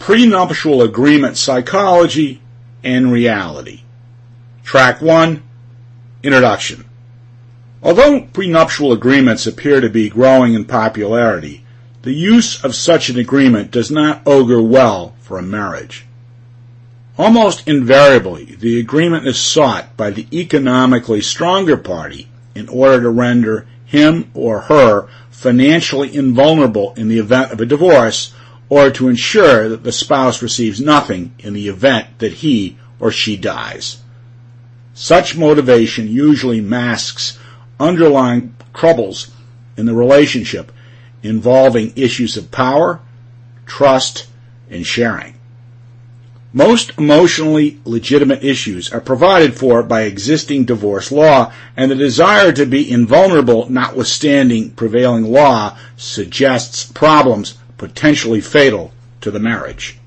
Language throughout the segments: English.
Prenuptial Agreement Psychology and Reality. Track 1, Introduction. Although prenuptial agreements appear to be growing in popularity, the use of such an agreement does not augur well for a marriage. Almost invariably, the agreement is sought by the economically stronger party in order to render him or her financially invulnerable in the event of a divorce, or to ensure that the spouse receives nothing in the event that he or she dies. Such motivation usually masks underlying troubles in the relationship involving issues of power, trust, and sharing. Most emotionally legitimate issues are provided for by existing divorce law, and the desire to be invulnerable notwithstanding prevailing law suggests problems potentially fatal to the marriage.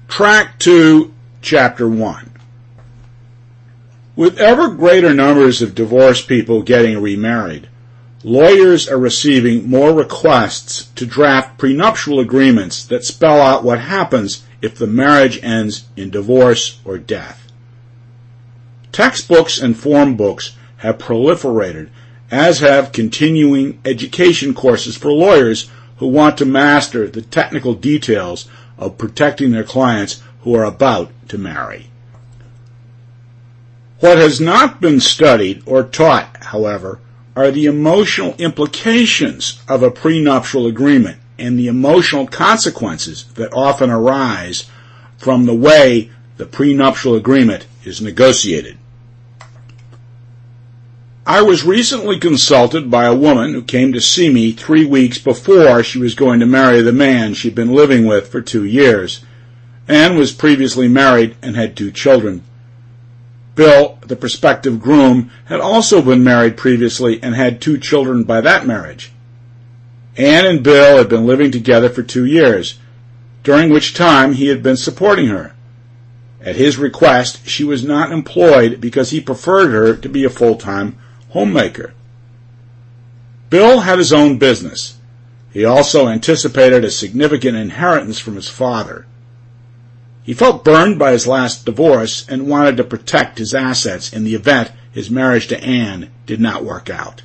Track 2, Chapter 1. With ever greater numbers of divorced people getting remarried, lawyers are receiving more requests to draft prenuptial agreements that spell out what happens if the marriage ends in divorce or death. Textbooks and form books have proliferated, as have continuing education courses for lawyers who want to master the technical details of protecting their clients who are about to marry. What has not been studied or taught, however, are the emotional implications of a prenuptial agreement and the emotional consequences that often arise from the way the prenuptial agreement is negotiated. I was recently consulted by a woman who came to see me 3 weeks before she was going to marry the man she'd been living with for 2 years, and was previously married and had 2 children. Bill, the prospective groom, had also been married previously and had 2 children by that marriage. Anne and Bill had been living together for 2 years, during which time he had been supporting her. At his request, she was not employed because he preferred her to be a full-time homemaker. Bill had his own business. He also anticipated a significant inheritance from his father. He felt burned by his last divorce and wanted to protect his assets in the event his marriage to Anne did not work out.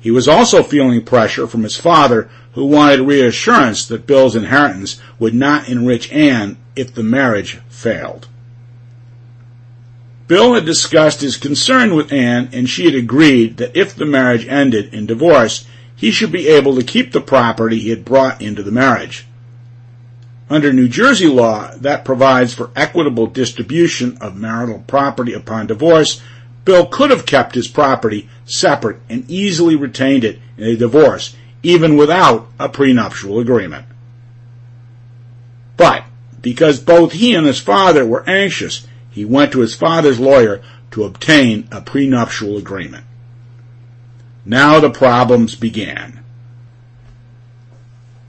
He was also feeling pressure from his father, who wanted reassurance that Bill's inheritance would not enrich Anne if the marriage failed. Bill had discussed his concern with Anne, and she had agreed that if the marriage ended in divorce, he should be able to keep the property he had brought into the marriage. Under New Jersey law, that provides for equitable distribution of marital property upon divorce. Bill could have kept his property separate and easily retained it in a divorce, even without a prenuptial agreement. But because both he and his father were anxious, he went to his father's lawyer to obtain a prenuptial agreement. Now the problems began.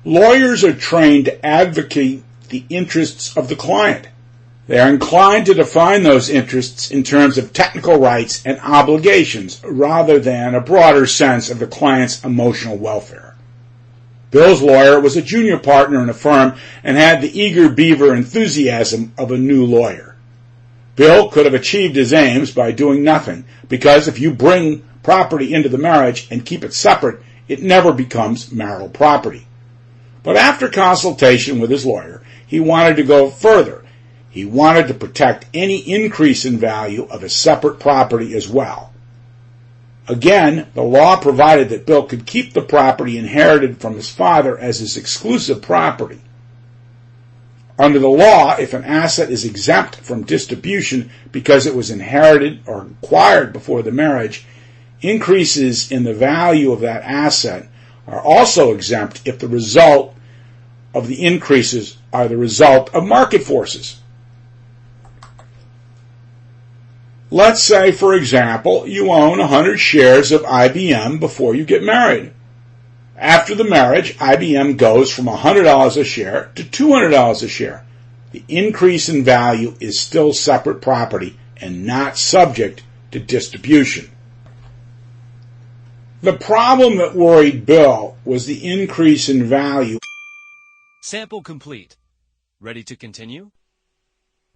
Lawyers are trained to advocate the interests of the client. They are inclined to define those interests in terms of technical rights and obligations rather than a broader sense of the client's emotional welfare. Bill's lawyer was a junior partner in a firm and had the eager beaver enthusiasm of a new lawyer. Bill could have achieved his aims by doing nothing, because if you bring property into the marriage and keep it separate, it never becomes marital property. But after consultation with his lawyer, he wanted to go further. He wanted to protect any increase in value of his separate property as well. Again, the law provided that Bill could keep the property inherited from his father as his exclusive property. Under the law, if an asset is exempt from distribution because it was inherited or acquired before the marriage, increases in the value of that asset are also exempt if the result of the increases are the result of market forces. Let's say, for example, you own 100 shares of IBM before you get married. After the marriage, IBM goes from $100 a share to $200 a share. The increase in value is still separate property and not subject to distribution. The problem that worried Bill was the increase in value. Sample complete. Ready to continue?